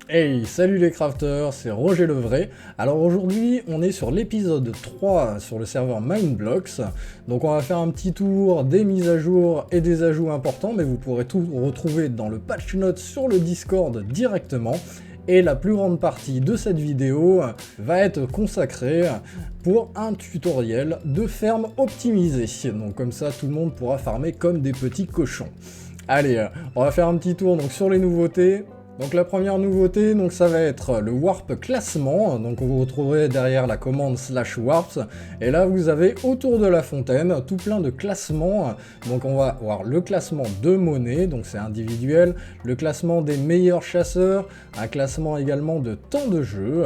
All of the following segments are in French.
Hey, salut les crafters, c'est Roger Levray. Alors aujourd'hui, on est sur l'épisode 3 sur le serveur Mindblocks. Donc on va faire un petit tour des mises à jour et des ajouts importants, mais vous pourrez tout retrouver dans le patch notes sur le Discord directement. Et la plus grande partie de cette vidéo va être consacrée pour un tutoriel de ferme optimisée. Donc comme ça, tout le monde pourra farmer comme des petits cochons. Allez, on va faire un petit tour donc, sur les nouveautés. Donc la première nouveauté, donc ça va être le warp classement, donc vous retrouverez derrière la commande /warps, et là vous avez autour de la fontaine tout plein de classements, donc on va voir le classement de monnaie, donc c'est individuel, le classement des meilleurs chasseurs, un classement également de temps de jeu,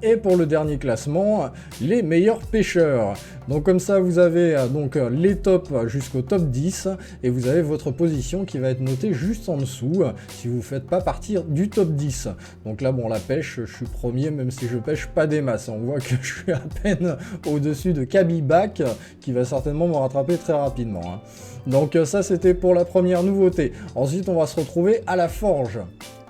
et pour le dernier classement, les meilleurs pêcheurs. Donc comme ça vous avez donc les tops jusqu'au top 10, et vous avez votre position qui va être notée juste en dessous, si vous ne faites pas partir du top 10. Donc là bon, la pêche, je suis premier même si je pêche pas des masses. On voit que je suis à peine au-dessus de Kabibak, qui va certainement me rattraper très rapidement. Donc ça c'était pour la première nouveauté. Ensuite on va se retrouver à la forge.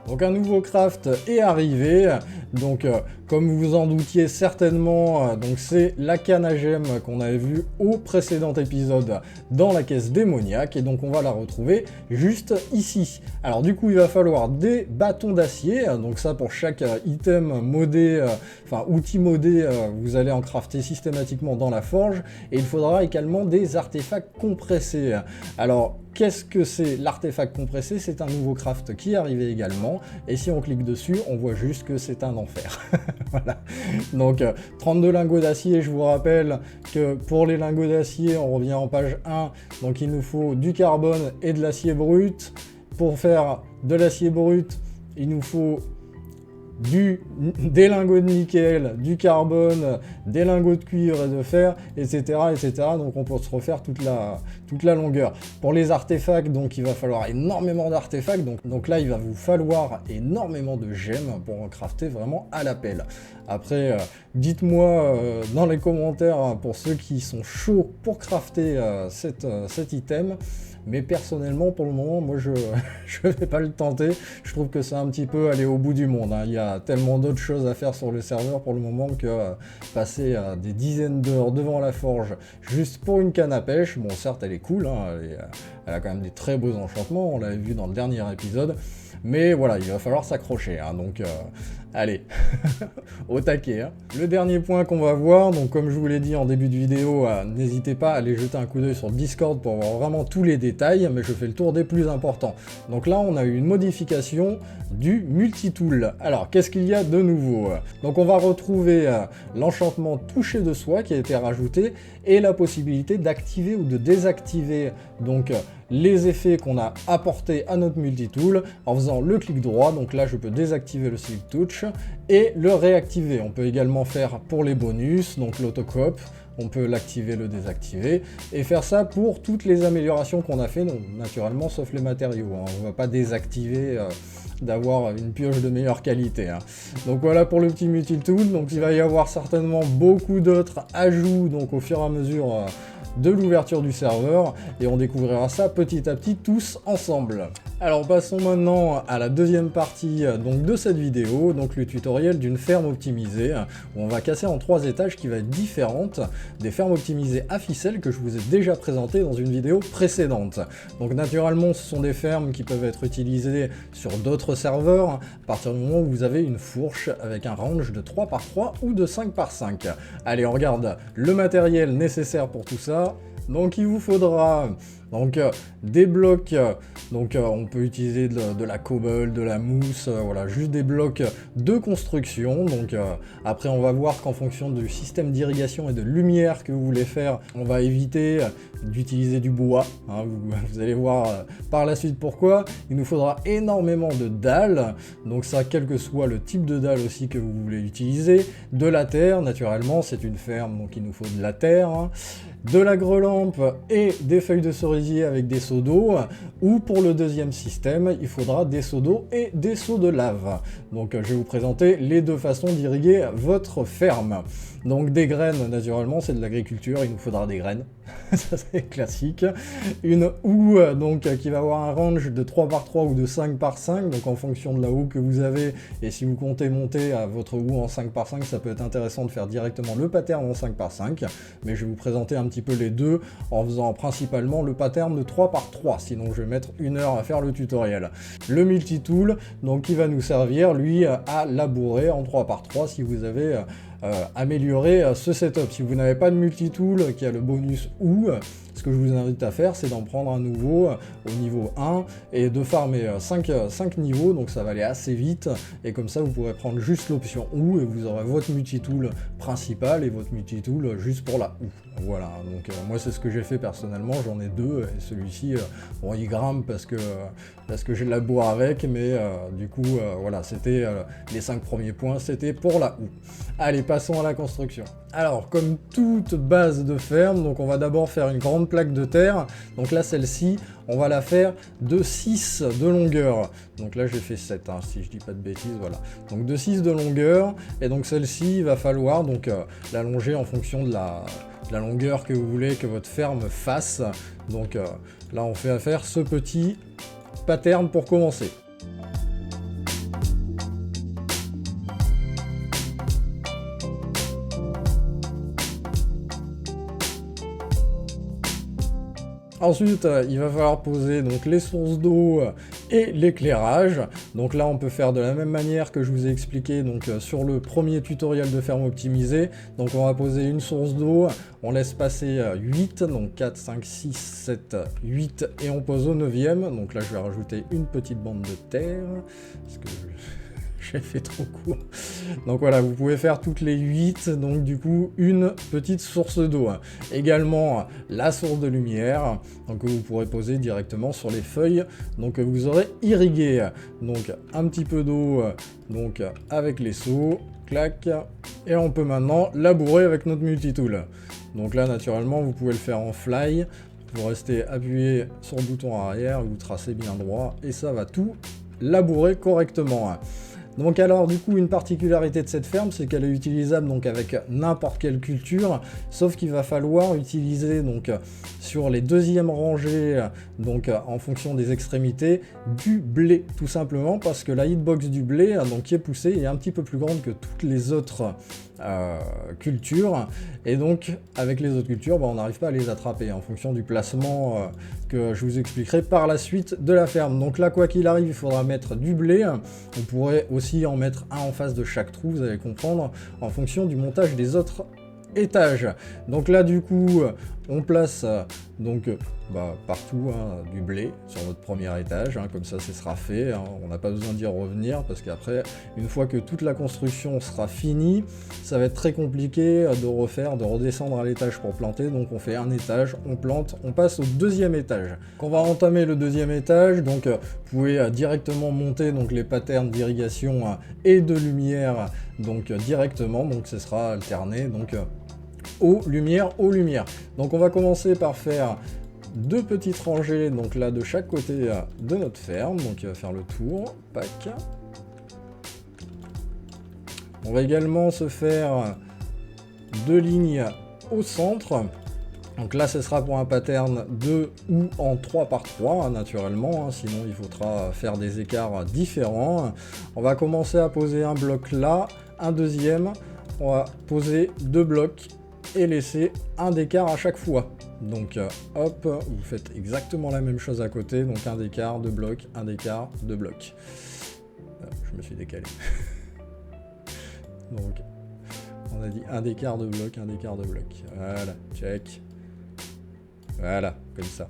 Donc un nouveau craft est arrivé, donc comme vous vous en doutiez certainement, donc c'est la canne à gemmes qu'on avait vue au précédent épisode dans la caisse démoniaque, et donc on va la retrouver juste ici. Alors du coup il va falloir des bâtons d'acier, donc ça pour chaque item modé, enfin outil modé, vous allez en crafter systématiquement dans la forge, et il faudra également des artefacts compressés. Alors qu'est-ce que c'est l'artefact compressé? C'est un nouveau craft qui est arrivé également, et si on clique dessus, on voit juste que c'est un enfer. Voilà. Donc 32 lingots d'acier, je vous rappelle que pour les lingots d'acier, on revient en page 1, donc il nous faut du carbone et de l'acier brut. Pour faire de l'acier brut, il nous faut des lingots de nickel, du carbone, des lingots de cuivre et de fer, etc. etc. Donc on peut se refaire toute la longueur. Pour les artefacts, donc il va falloir énormément d'artefacts. Donc là, il va vous falloir énormément de gemmes pour crafter vraiment à la pelle. Après, dites-moi dans les commentaires pour ceux qui sont chauds pour crafter cet item. Mais personnellement, pour le moment, moi, je vais pas le tenter. Je trouve que c'est un petit peu aller au bout du monde. Il y a tellement d'autres choses à faire sur le serveur pour le moment que passer des dizaines d'heures devant la forge juste pour une canne à pêche, bon, certes, elle est cool, elle a quand même des très beaux enchantements, on l'avait vu dans le dernier épisode. Mais voilà, il va falloir s'accrocher, donc allez, au taquet. Le dernier point qu'on va voir, donc comme je vous l'ai dit en début de vidéo, n'hésitez pas à aller jeter un coup d'œil sur le Discord pour voir vraiment tous les détails, mais je fais le tour des plus importants. Donc là, on a eu une modification du multitool. Alors, qu'est-ce qu'il y a de nouveau? Donc on va retrouver l'enchantement toucher de soi qui a été rajouté, et la possibilité d'activer ou de désactiver donc les effets qu'on a apportés à notre multitool en faisant le clic droit. Donc là je peux désactiver le Silk Touch et le réactiver. On peut également faire pour les bonus, donc l'autocop, on peut l'activer, le désactiver, et faire ça pour toutes les améliorations qu'on a fait, donc naturellement sauf les matériaux, on va pas désactiver d'avoir une pioche de meilleure qualité. Donc voilà pour le petit multitool. Donc il va y avoir certainement beaucoup d'autres ajouts donc au fur et à mesure de l'ouverture du serveur, et on découvrira ça petit à petit tous ensemble. Alors passons maintenant à la deuxième partie donc de cette vidéo, donc le tutoriel d'une ferme optimisée, où on va casser en 3 étages qui va être différente des fermes optimisées à ficelle que je vous ai déjà présentées dans une vidéo précédente. Donc naturellement ce sont des fermes qui peuvent être utilisées sur d'autres serveurs à partir du moment où vous avez une fourche avec un range de 3 par 3 ou de 5 par 5. Allez, on regarde le matériel nécessaire pour tout ça. Donc il vous faudra donc des blocs, donc on peut utiliser de la cobble, de la mousse, voilà, juste des blocs de construction. Donc après on va voir qu'en fonction du système d'irrigation et de lumière que vous voulez faire, on va éviter d'utiliser du bois, vous allez voir par la suite pourquoi. Il nous faudra énormément de dalles, donc ça quel que soit le type de dalle aussi que vous voulez utiliser, de la terre, naturellement c'est une ferme donc il nous faut de la terre, de la grelampe et des feuilles de cerisier avec des seaux d'eau, ou pour le deuxième système, il faudra des seaux d'eau et des seaux de lave. Donc je vais vous présenter les deux façons d'irriguer votre ferme. Donc des graines, naturellement, c'est de l'agriculture, il nous faudra des graines. Ça c'est classique. Une houe donc qui va avoir un range de 3 par 3 ou de 5 par 5, donc en fonction de la houe que vous avez, et si vous comptez monter à votre houe en 5 par 5, ça peut être intéressant de faire directement le pattern en 5 par 5, mais je vais vous présenter un petit peu les deux en faisant principalement le pattern de 3 par 3, sinon je vais mettre 1 heure à faire le tutoriel. Le multitool, donc qui va nous servir lui à labourer en 3 par 3 si vous avez améliorer ce setup. Si vous n'avez pas de multitool qui a le bonus ou, ce que je vous invite à faire, c'est d'en prendre un nouveau au niveau 1 et de farmer 5 niveaux, donc ça va aller assez vite, et comme ça vous pourrez prendre juste l'option ou et vous aurez votre multitool principal et votre multitool juste pour la ou. Voilà, donc moi c'est ce que j'ai fait personnellement, j'en ai deux, et celui-ci, bon il grimpe parce que j'ai de la bourre avec, mais du coup voilà, c'était les 5 premiers points, c'était pour la ou. Allez, passons à la construction. Alors, comme toute base de ferme, donc on va d'abord faire une grande plaque de terre. Donc là, celle-ci, on va la faire de 6 de longueur. Donc là, j'ai fait 7, hein, si je dis pas de bêtises, voilà. Donc de 6 de longueur, et donc celle-ci, il va falloir donc l'allonger en fonction de la longueur que vous voulez que votre ferme fasse. Donc là, on fait à faire ce petit pattern pour commencer. Ensuite, il va falloir poser donc les sources d'eau et l'éclairage. Donc là, on peut faire de la même manière que je vous ai expliqué donc, sur le premier tutoriel de ferme optimisée. Donc on va poser une source d'eau, on laisse passer 8, donc 4, 5, 6, 7, 8, et on pose au 9e. Donc là, je vais rajouter une petite bande de terre, parce que j'ai fait trop court. Donc voilà, vous pouvez faire toutes les 8, donc du coup, une petite source d'eau. Également, la source de lumière, donc que vous pourrez poser directement sur les feuilles, donc que vous aurez irriguées. Donc un petit peu d'eau, donc avec les seaux, clac, et on peut maintenant labourer avec notre multitool. Donc là, naturellement, vous pouvez le faire en fly, vous restez appuyé sur le bouton arrière, vous tracez bien droit, et ça va tout labourer correctement. Donc alors du coup une particularité de cette ferme, c'est qu'elle est utilisable donc avec n'importe quelle culture, sauf qu'il va falloir utiliser donc sur les deuxièmes rangées, donc en fonction des extrémités, du blé, tout simplement parce que la hitbox du blé donc qui est poussée est un petit peu plus grande que toutes les autres cultures, et donc avec les autres cultures on n'arrive pas à les attraper en fonction du placement que je vous expliquerai par la suite de la ferme. Donc là, quoi qu'il arrive, il faudra mettre du blé. On pourrait aussi en mettre un en face de chaque trou, vous allez comprendre, en fonction du montage des autres étages. Donc là, du coup, on place donc partout du blé sur notre premier étage, comme ça ce sera fait, on n'a pas besoin d'y revenir, parce qu'après, une fois que toute la construction sera finie, ça va être très compliqué de redescendre à l'étage pour planter. Donc on fait un étage, on plante, on passe au deuxième étage. Quand on va entamer le deuxième étage, donc vous pouvez directement monter donc les patterns d'irrigation et de lumière donc directement, donc ce sera alterné donc eau, lumière, eau, lumière. Donc on va commencer par faire deux petites rangées, donc là de chaque côté de notre ferme, donc il va faire le tour, pack. On va également se faire deux lignes au centre, donc là ce sera pour un pattern de ou en 3 par 3 naturellement, sinon il faudra faire des écarts différents. On va commencer à poser un bloc là, un deuxième, on va poser deux blocs et laisser un d'écart à chaque fois. Donc hop, vous faites exactement la même chose à côté, donc un d'écart, deux blocs, un d'écart, deux blocs. Je me suis décalé. Donc on a dit un d'écart, deux blocs, un d'écart, deux blocs. Voilà, check. Voilà, comme ça.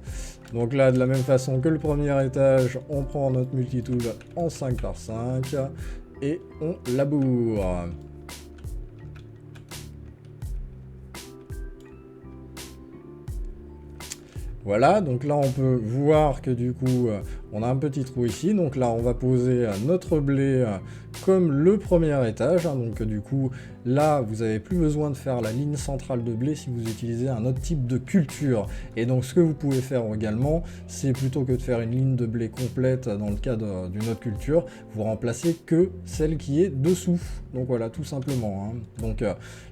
Donc là, de la même façon que le premier étage, on prend notre multitool en 5 par 5 et on laboure. Voilà, donc là on peut voir que du coup on a un petit trou ici, donc là on va poser notre blé comme le premier étage, hein, donc du coup là vous n'avez plus besoin de faire la ligne centrale de blé si vous utilisez un autre type de culture. Et donc ce que vous pouvez faire également, c'est plutôt que de faire une ligne de blé complète dans le cas d'une autre culture, vous remplacez que celle qui est dessous. Donc voilà, tout simplement, hein. Donc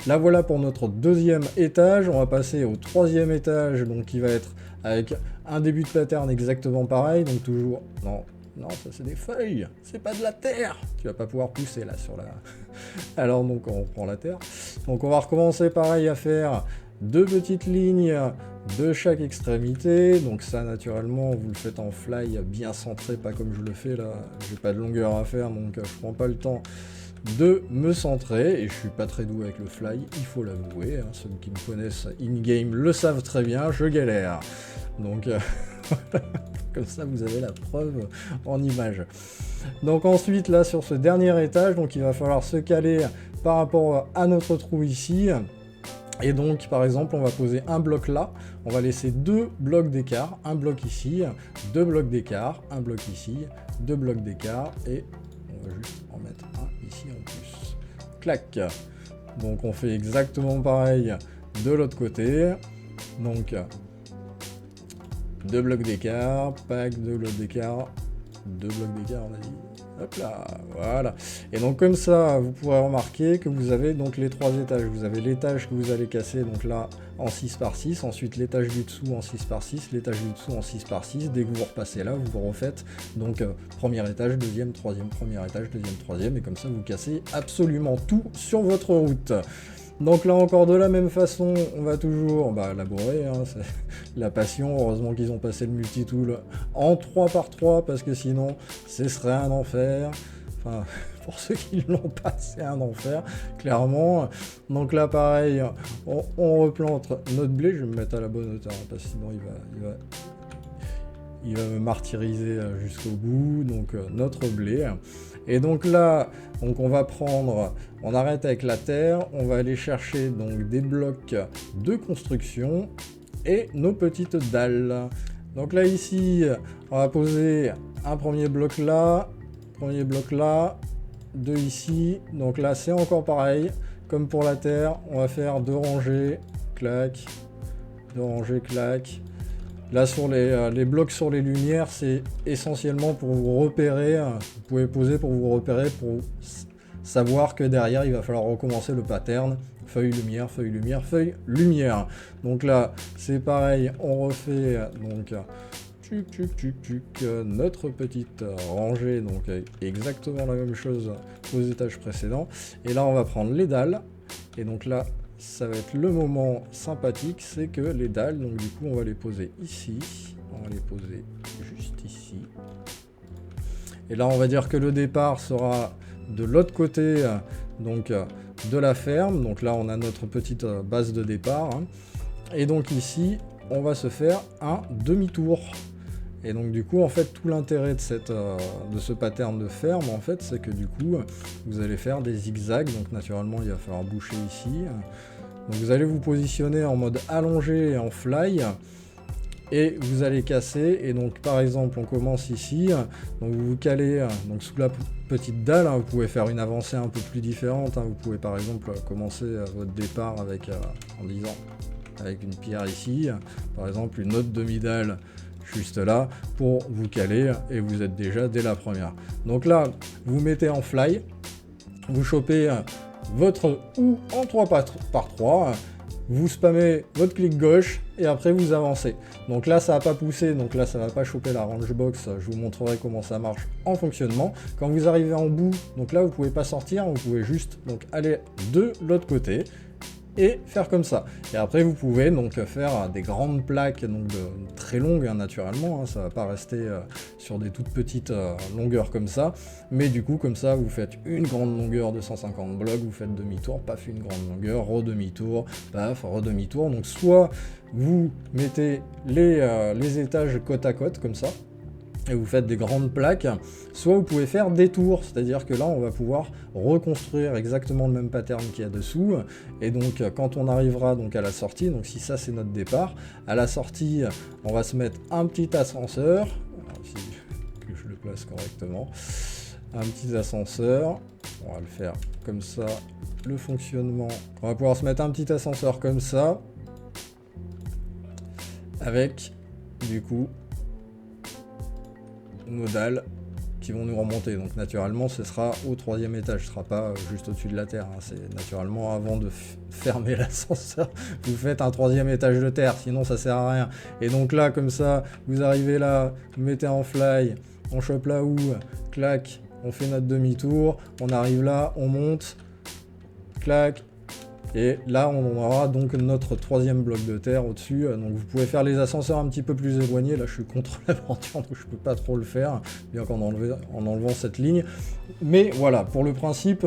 là voilà pour notre deuxième étage, on va passer au troisième étage, donc qui va être avec un début de pattern exactement pareil, donc toujours... Non, ça c'est des feuilles, c'est pas de la terre. Tu vas pas pouvoir pousser là sur la... Alors donc on reprend la terre. Donc on va recommencer pareil à faire 2 petites lignes de chaque extrémité. Donc ça naturellement vous le faites en fly bien centré, pas comme je le fais là. J'ai pas de longueur à faire donc je prends pas le temps de me centrer, et je suis pas très doué avec le fly, il faut l'avouer, hein. Ceux qui me connaissent in-game le savent très bien, je galère. Donc comme ça vous avez la preuve en image. Donc ensuite là sur ce dernier étage, donc il va falloir se caler par rapport à notre trou ici. Et donc par exemple on va poser un bloc là, on va laisser 2 blocs d'écart, un bloc ici, 2 blocs d'écart, un bloc ici, 2 blocs d'écart, et on va juste en mettre un ici en plus. Clac. Donc on fait exactement pareil de l'autre côté. Donc 2 blocs d'écart, pack, 2 blocs d'écart, 2 blocs d'écart on a dit. Hop là, voilà. Et donc comme ça, vous pourrez remarquer que vous avez donc les 3 étages. Vous avez l'étage que vous allez casser, donc là, en 6 par 6. Ensuite, l'étage du dessous en 6 par 6. L'étage du dessous en 6 par 6. Dès que vous repassez là, vous refaites donc premier étage, deuxième, troisième, premier étage, deuxième, troisième. Et comme ça, vous cassez absolument tout sur votre route. Donc là encore de la même façon, on va toujours labourer, hein, c'est la passion. Heureusement qu'ils ont passé le multitool en 3 par 3 parce que sinon ce serait un enfer. Enfin, pour ceux qui l'ont pas, c'est un enfer, clairement. Donc là pareil, on replante notre blé. Je vais me mettre à la bonne hauteur, hein, parce que sinon il va me martyriser jusqu'au bout. Donc notre blé. Et donc là, on va prendre, on arrête avec la terre, on va aller chercher donc des blocs de construction et nos petites dalles. Donc là ici, on va poser un premier bloc là, 2 ici. Donc là c'est encore pareil, comme pour la terre, on va faire 2 rangées, clac, 2 rangées, clac. Là sur les blocs sur les lumières, c'est essentiellement pour vous repérer, vous pouvez poser pour vous repérer, pour savoir que derrière il va falloir recommencer le pattern, feuille, lumière, feuille, lumière, feuille, lumière. Donc là c'est pareil, on refait donc notre petite rangée, donc exactement la même chose qu'aux étages précédents. Et là on va prendre les dalles, et donc là ça va être le moment sympathique, c'est que les dalles, donc du coup on va les poser ici, on va les poser juste ici. Et là on va dire que le départ sera de l'autre côté donc de la ferme. Donc là on a notre petite base de départ, hein. Et donc ici on va se faire un demi-tour. Et donc du coup en fait tout l'intérêt de ce pattern de ferme en fait, c'est que du coup vous allez faire des zigzags. Donc naturellement il va falloir boucher ici. Donc vous allez vous positionner en mode allongé et en fly, et vous allez casser. Et donc par exemple on commence ici, donc vous vous calez donc sous la petite dalle, hein. Vous pouvez faire une avancée un peu plus différente, hein. Vous pouvez par exemple commencer votre départ avec en disant avec une pierre ici, par exemple une autre demi-dalle juste là pour vous caler, et vous êtes déjà dès la première. Donc là vous mettez en fly, vous chopez votre ou en 3 par 3, vous spammez votre clic gauche et après vous avancez. Donc là ça va pas pousser, donc là ça va pas choper la range box, je vous montrerai comment ça marche en fonctionnement. Quand vous arrivez en bout, donc là vous pouvez pas sortir, vous pouvez juste donc aller de l'autre côté et faire comme ça. Et après vous pouvez donc faire des grandes plaques, donc très longues, hein, naturellement, hein, ça va pas rester sur des toutes petites longueurs comme ça, mais du coup comme ça vous faites une grande longueur de 150 blocs, vous faites demi-tour, paf, une grande longueur, re-demi-tour, paf, re-demi-tour. Donc soit vous mettez les étages côte à côte comme ça, et vous faites des grandes plaques, soit vous pouvez faire des tours, c'est-à-dire que là on va pouvoir reconstruire exactement le même pattern qu'il y a dessous. Et donc quand on arrivera donc à la sortie, donc si ça c'est notre départ, à la sortie on va se mettre un petit ascenseur. Alors, si place correctement. Un petit ascenseur, on va le faire comme ça, le fonctionnement. On va pouvoir se mettre un petit ascenseur comme ça, avec du coup nos dalles qui vont nous remonter. Donc naturellement ce sera au 3e étage, ce sera pas juste au-dessus de la terre, hein. C'est naturellement avant de fermer l'ascenseur, vous faites un 3e étage de terre, sinon ça sert à rien. Et donc là comme ça, vous arrivez là, vous mettez en fly, on chope la houe, clac, on fait notre demi-tour, on arrive là, on monte, clac, et là on aura donc notre 3e bloc de terre au-dessus. Donc vous pouvez faire les ascenseurs un petit peu plus éloignés. Là je suis contre la bordure donc je peux pas trop le faire, bien qu'en enlevant cette ligne. Mais voilà, pour le principe,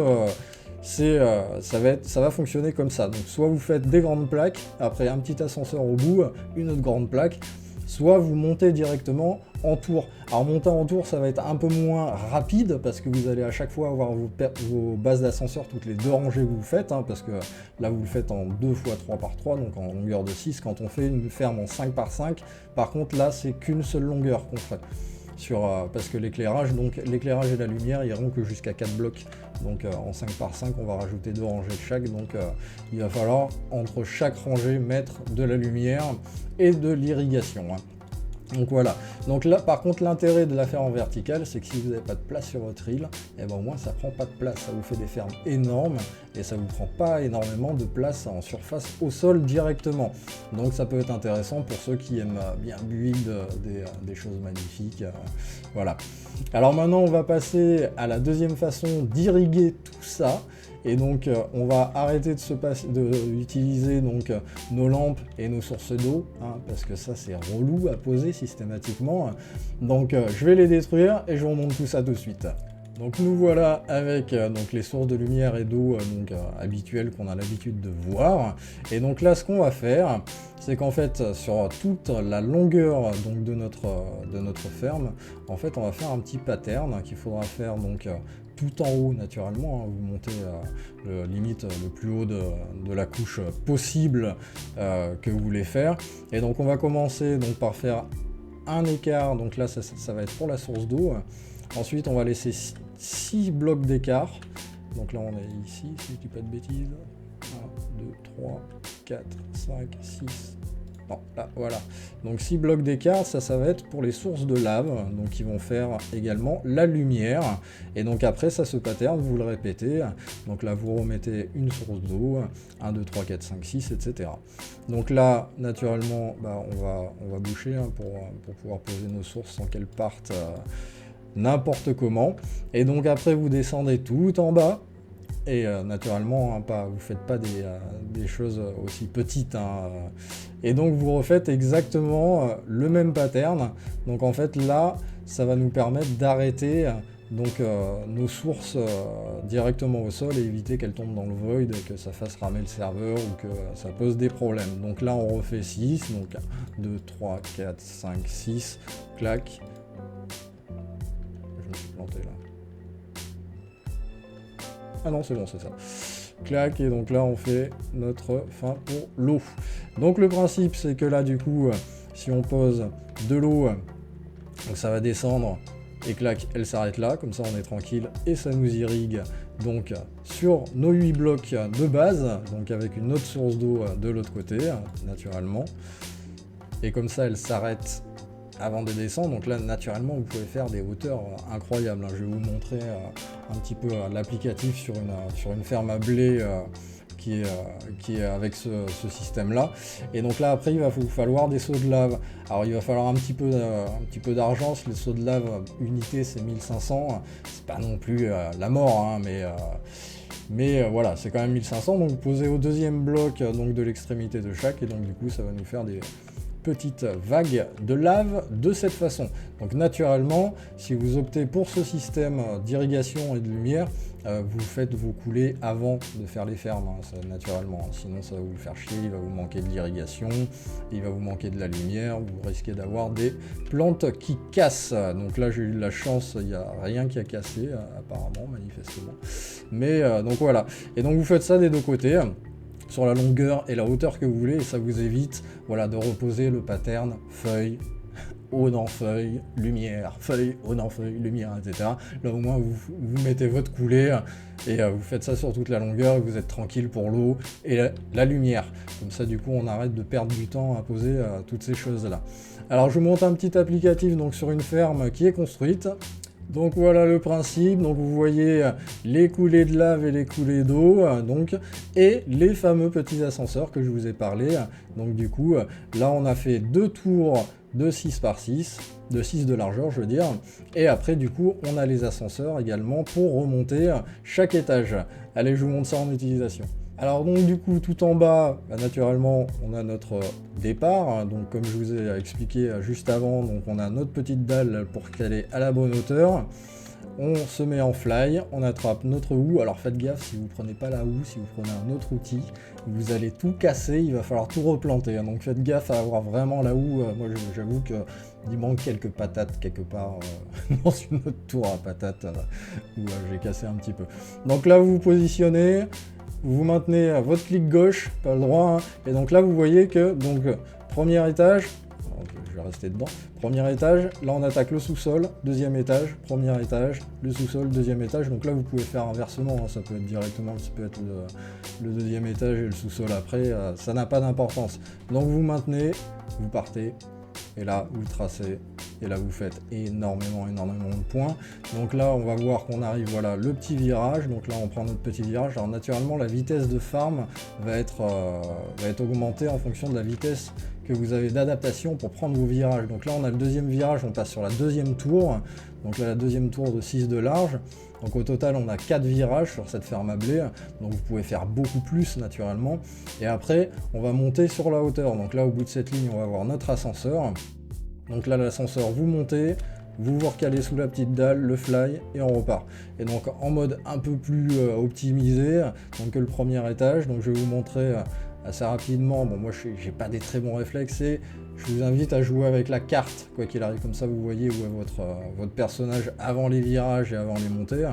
ça va fonctionner comme ça. Donc soit vous faites des grandes plaques, après un petit ascenseur au bout, une autre grande plaque, soit vous montez directement en tour. Alors monter en tour, ça va être un peu moins rapide parce que vous allez à chaque fois avoir vos bases d'ascenseur toutes les 2 rangées que vous faites, hein, parce que là vous le faites en 2 x 3 par 3, donc en longueur de 6. Quand on fait une ferme en 5 par 5, par contre là c'est qu'une seule longueur qu'on fait. Parce que l'éclairage et la lumière iront que jusqu'à 4 blocs. Donc en 5 par 5, on va rajouter 2 rangées de chaque. Donc il va falloir entre chaque rangée mettre de la lumière et de l'irrigation, hein. Donc voilà. Donc là, par contre, l'intérêt de la faire en verticale, c'est que si vous n'avez pas de place sur votre île, et ben au moins ça prend pas de place. Ça vous fait des fermes énormes et ça vous prend pas énormément de place en surface au sol directement. Donc ça peut être intéressant pour ceux qui aiment bien build des choses magnifiques. Voilà. Alors maintenant, on va passer à la deuxième façon d'irriguer tout ça. Et donc on va arrêter d'utiliser donc nos lampes et nos sources d'eau, hein, parce que ça c'est relou à poser systématiquement. Donc je vais les détruire et je vous remonte tout ça tout de suite. Donc nous voilà avec donc les sources de lumière et d'eau habituelles qu'on a l'habitude de voir. Et donc là ce qu'on va faire, c'est qu'en fait sur toute la longueur donc, de notre ferme, en fait on va faire un petit pattern qu'il faudra faire donc tout en haut naturellement, hein. Vous montez limite le plus haut de la couche possible que vous voulez faire. Et donc on va commencer donc par faire un écart, donc là ça va être pour la source d'eau. Ensuite on va laisser 6 blocs d'écart. Donc là on est ici, si je dis pas de bêtises. 1, 2, 3, 4, 5, 6. Bon, là, voilà. Donc 6 blocs d'écart, ça va être pour les sources de lave, donc qui vont faire également la lumière. Et donc après, ça se pattern, vous le répétez. Donc là, vous remettez une source d'eau, 1, 2, 3, 4, 5, 6, etc. Donc là, naturellement, on va boucher, hein, pour pouvoir poser nos sources sans qu'elles partent n'importe comment. Et donc après, vous descendez tout en bas. Et naturellement, hein, vous faites pas des choses aussi petites, hein. Et donc vous refaites exactement le même pattern. Donc en fait là, ça va nous permettre d'arrêter donc nos sources directement au sol et éviter qu'elles tombent dans le void et que ça fasse ramer le serveur ou que ça pose des problèmes. Donc là on refait 6, donc 1, 2, 3, 4, 5, 6, clac. Je me suis planté là. Ah non, c'est bon, c'est ça. Clac, et donc là on fait notre fin pour l'eau. Donc le principe c'est que là du coup, si on pose de l'eau, donc ça va descendre et clac, elle s'arrête là, comme ça on est tranquille et ça nous irrigue donc sur nos 8 blocs de base, donc avec une autre source d'eau de l'autre côté, naturellement. Et comme ça elle s'arrête avant de descendre. Donc là naturellement vous pouvez faire des hauteurs incroyables, hein. Je vais vous montrer un petit peu l'applicatif sur une ferme à blé qui est avec ce système là. Et donc là après il va vous falloir des seaux de lave. Alors il va falloir un petit peu d'argent. Les seaux de lave unité c'est 1500, c'est pas non plus la mort, hein, mais voilà, c'est quand même 1500. Donc vous posez au deuxième bloc donc de l'extrémité de chaque, et donc du coup ça va nous faire des petite vague de lave de cette façon. Donc naturellement, si vous optez pour ce système d'irrigation et de lumière, vous faites vos coulées avant de faire les fermes, hein, ça, naturellement. Sinon ça va vous faire chier, il va vous manquer de l'irrigation, il va vous manquer de la lumière, vous risquez d'avoir des plantes qui cassent. Donc là j'ai eu de la chance, il n'y a rien qui a cassé apparemment, manifestement. Mais donc voilà. Et donc vous faites ça des deux côtés, sur la longueur et la hauteur que vous voulez, et ça vous évite, voilà, de reposer le pattern feuille eau dans feuille, lumière, feuille, eau dans feuille, lumière, etc. Là au moins vous mettez votre coulée et vous faites ça sur toute la longueur et vous êtes tranquille pour l'eau et la lumière. Comme ça du coup on arrête de perdre du temps à poser toutes ces choses là. Alors je vous montre un petit applicatif donc sur une ferme qui est construite. Donc voilà le principe, donc vous voyez les coulées de lave et les coulées d'eau, donc, et les fameux petits ascenseurs que je vous ai parlé. Donc du coup, là on a fait 2 tours de 6 par 6, de 6 de largeur je veux dire, et après du coup on a les ascenseurs également pour remonter chaque étage. Allez, je vous montre ça en utilisation. Alors donc du coup tout en bas, naturellement on a notre départ, donc comme je vous ai expliqué juste avant, donc on a notre petite dalle pour qu'elle est à la bonne hauteur. On se met en fly, on attrape notre houe. Alors faites gaffe, si vous prenez pas la houe, si vous prenez un autre outil, vous allez tout casser, il va falloir tout replanter. Donc faites gaffe à avoir vraiment la houe. Moi j'avoue qu'il manque quelques patates quelque part dans une autre tour à patates où j'ai cassé un petit peu. Donc là vous vous positionnez, vous maintenez votre clic gauche, pas le droit, hein. Et donc là vous voyez que donc premier étage, je vais rester dedans, premier étage, là on attaque le sous-sol, deuxième étage, premier étage, le sous-sol, deuxième étage, donc là vous pouvez faire inversement, hein. Ça peut être directement, ça peut être le deuxième étage et le sous-sol après, ça n'a pas d'importance. Donc vous maintenez, vous partez, et là vous tracez, et là vous faites énormément de points. Donc là on va voir qu'on arrive, voilà, le petit virage, donc là on prend notre petit virage. Alors naturellement la vitesse de farm va être augmentée en fonction de la vitesse que vous avez d'adaptation pour prendre vos virages. Donc là on a le deuxième virage, on passe sur la deuxième tour, donc là la deuxième tour de 6 de large. Donc au total on a 4 virages sur cette ferme à blé, donc vous pouvez faire beaucoup plus naturellement. Et après on va monter sur la hauteur, donc là au bout de cette ligne on va avoir notre ascenseur. Donc là l'ascenseur, vous montez, vous vous recalez sous la petite dalle, le fly, et on repart. Et donc en mode un peu plus optimisé donc que le premier étage, donc je vais vous montrer assez rapidement. Bon moi j'ai pas des très bons réflexes et je vous invite à jouer avec la carte, quoi qu'il arrive, comme ça vous voyez où est votre personnage avant les virages et avant les montées.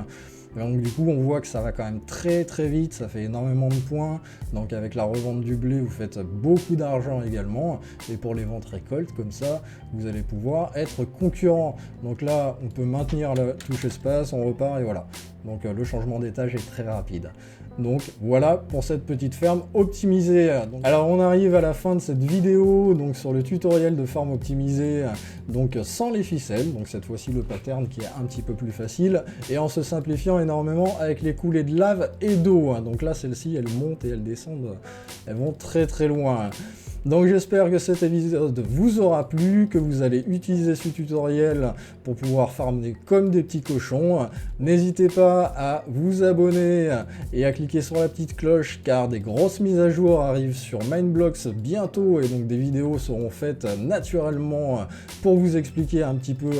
Et donc du coup on voit que ça va quand même très vite, ça fait énormément de points, donc avec la revente du blé vous faites beaucoup d'argent également, et pour les ventes récoltes comme ça vous allez pouvoir être concurrent. Donc là on peut maintenir la touche espace, on repart et voilà, donc le changement d'étage est très rapide. Donc voilà pour cette petite ferme optimisée. Donc, alors on arrive à la fin de cette vidéo donc sur le tutoriel de ferme optimisée, donc sans les ficelles, donc cette fois-ci le pattern qui est un petit peu plus facile et en se simplifiant énormément avec les coulées de lave et d'eau. Donc là celles-ci elles montent et elles descendent, elles vont très loin. Donc j'espère que cet épisode vous aura plu, que vous allez utiliser ce tutoriel pour pouvoir farmer comme des petits cochons. N'hésitez pas à vous abonner et à cliquer sur la petite cloche car des grosses mises à jour arrivent sur Mineblox bientôt et donc des vidéos seront faites naturellement pour vous expliquer un petit peu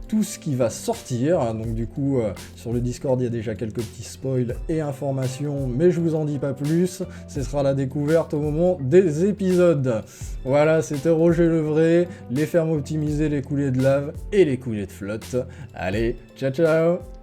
tout ce qui va sortir. Donc du coup sur le Discord il y a déjà quelques petits spoils et informations mais je vous en dis pas plus, ce sera la découverte au moment des épisodes. Voilà, c'était Roger Le Vrai, les fermes optimisées, les coulées de lave et les coulées de flotte. Allez, ciao ciao!